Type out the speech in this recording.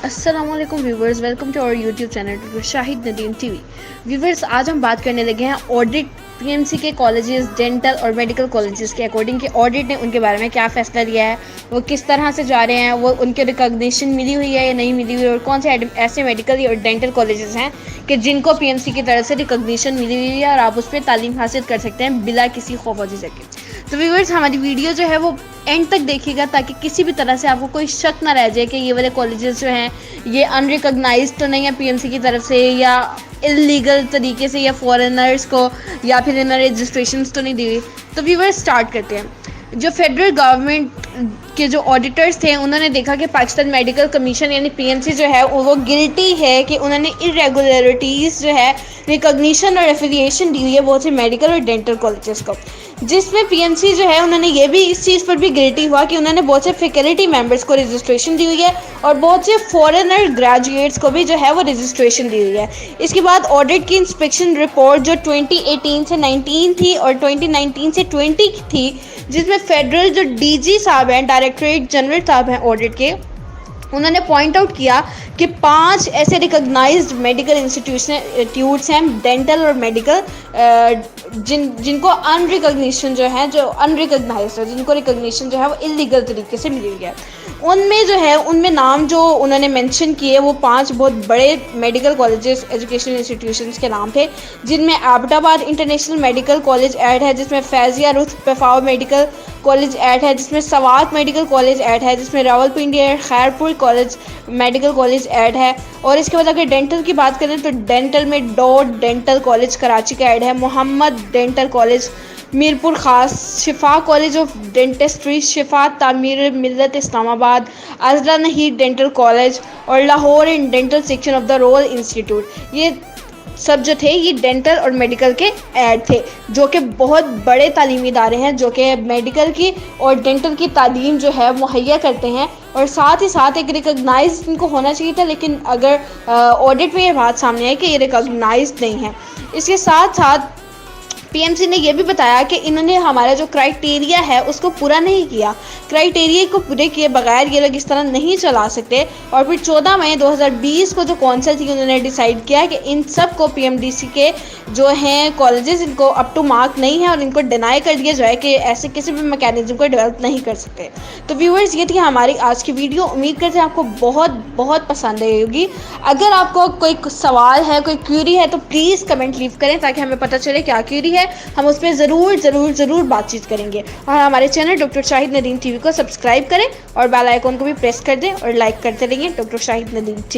अस्सलामुअलैकुम viewers, welcome to our YouTube channel Shahid Nadeem TV. Viewers, आज हम बात करने लगे हैं ऑडिट पीएमसी के कॉलेजेस, डेंटल और मेडिकल कॉलेजेस के अकॉर्डिंग कि ऑडिट ने उनके बारे में क्या फ़ैसला लिया है, वो किस तरह से जा रहे हैं, वो उनके रिकॉग्निशन मिली हुई है या नहीं मिली हुई है, और कौन से ऐसे मेडिकल और डेंटल कॉलेजेस हैं कि जिनको पीएमसी की तरफ से रिकॉग्निशन मिली हुई है और आप उस पर तालीम हासिल कर सकते हैं बिला किसी खौफ और झिझक के। तो व्यूवर्स, हमारी वीडियो जो है वो एंड तक देखिएगा ताकि किसी भी तरह से आपको कोई शक ना रह जाए कि ये वाले कॉलेजेस जो हैं ये अनरिकॉग्नाइज्ड तो नहीं है पीएमसी की तरफ से, या इलीगल तरीके से, या फॉरेनर्स को या फिर इन्होंने रजिस्ट्रेशन तो नहीं दी हुई। तो व्यूवर्स, स्टार्ट करते हैं। जो फेडरल गवर्नमेंट के जो ऑडिटर्स थे उन्होंने देखा कि पाकिस्तान मेडिकल कमीशन यानी पीएमसी जो है वो गिल्टी है कि उन्होंने इरेगुलरिटीज़ जो है रिकॉग्निशन और एफिलिएशन दी हुई है बहुत से मेडिकल और डेंटल कॉलेजेस को, जिसमें पीएमसी जो है उन्होंने ये भी इस चीज़ पर भी गिल्टी हुआ कि उन्होंने बहुत से फैकल्टी मेंबर्स को रजिस्ट्रेशन दी हुई है और बहुत से फॉरेनर ग्रेजुएट्स को भी जो है वो रजिस्ट्रेशन दी हुई है। इसके बाद ऑडिट की इंस्पेक्शन रिपोर्ट जो 2018 से 19 थी और 2019 से 20 थी, जिसमें फेडरल जो डीजी साहब हैं, डायरेक्टरेट जनरल साहब हैं ऑडिट के, उन्होंने पॉइंट आउट किया कि 5 ऐसे रिकॉग्नाइज्ड मेडिकल इंस्टीट्यूट्स हैं डेंटल और मेडिकल जिनको अनरिकॉग्निशन जो है, जो अनरिकॉग्नाइज्ड है, जिनको रिकॉग्निशन जो है वो इलीगल तरीके से मिली हुई है। उनमें जो है उनमें नाम जो उन्होंने मेंशन किए वो 5 बहुत बड़े मेडिकल कॉलेजेस, एजुकेशनल इंस्टीट्यूशंस के नाम थे, जिनमें एबटाबाद इंटरनेशनल मेडिकल कॉलेज ऐड है, जिसमें Fazaia Ruth Pfao medical college ऐड है, जिसमें स्वात मेडिकल कॉलेज ऐड है, जिसमें रावलपिंडी और खैरपुर कॉलेज मेडिकल कॉलेज ऐड है। और इसके बाद अगर डेंटल की बात करें तो डेंटल में डॉ डेंटल कॉलेज कराची का ऐड है, Mohammad dental college Mirpur Khas, Shifa college of dentistry, Shifa तामीर-ए-मिल्लत Islamabad, Azra नहीद dental college और Lahore and dental section of the royal institute, ये सब जो थे ये डेंटल और मेडिकल के ऐड थे, जो कि बहुत बड़े तालीमी इदारे हैं जो कि मेडिकल की और डेंटल की तालीम जो है मुहैया करते हैं। और साथ ही साथ एक रिकॉग्नाइज इनको होना चाहिए था, लेकिन अगर ऑडिट में ये बात सामने है कि ये रिकॉग्नाइज नहीं है। इसके साथ साथ पीएमसी ने यह भी बताया कि इन्होंने हमारा जो क्राइटेरिया है उसको पूरा नहीं किया, क्राइटेरिया को पूरे किए बगैर ये लोग इस तरह नहीं चला सकते। और फिर 14 मई 2020 को जो कौंसिल थी उन्होंने डिसाइड किया कि इन सब को पीएमडीसी के जो हैं कॉलेजेस इनको अप टू मार्क नहीं है और इनको डिनाई कर दिया जाए कि ऐसे किसी भी मैकेनिज्म को डेवलप नहीं कर सकते। तो व्यूअर्स, ये थी हमारी आज की वीडियो। उम्मीद करते हैं आपको बहुत पसंद आई होगी। अगर आपको कोई सवाल है, कोई क्यूरी है तो प्लीज़ कमेंट लीव करें ताकि हमें पता चले क्या क्यूरी है, हम उस पर ज़रूर बातचीत करेंगे। और हमारे channel doctor Shahid Nadeem TV को सब्सक्राइब करें और बेल आइकॉन को भी प्रेस कर दें और लाइक करते रहिए डॉक्टर शाहिद नदीम टीवी।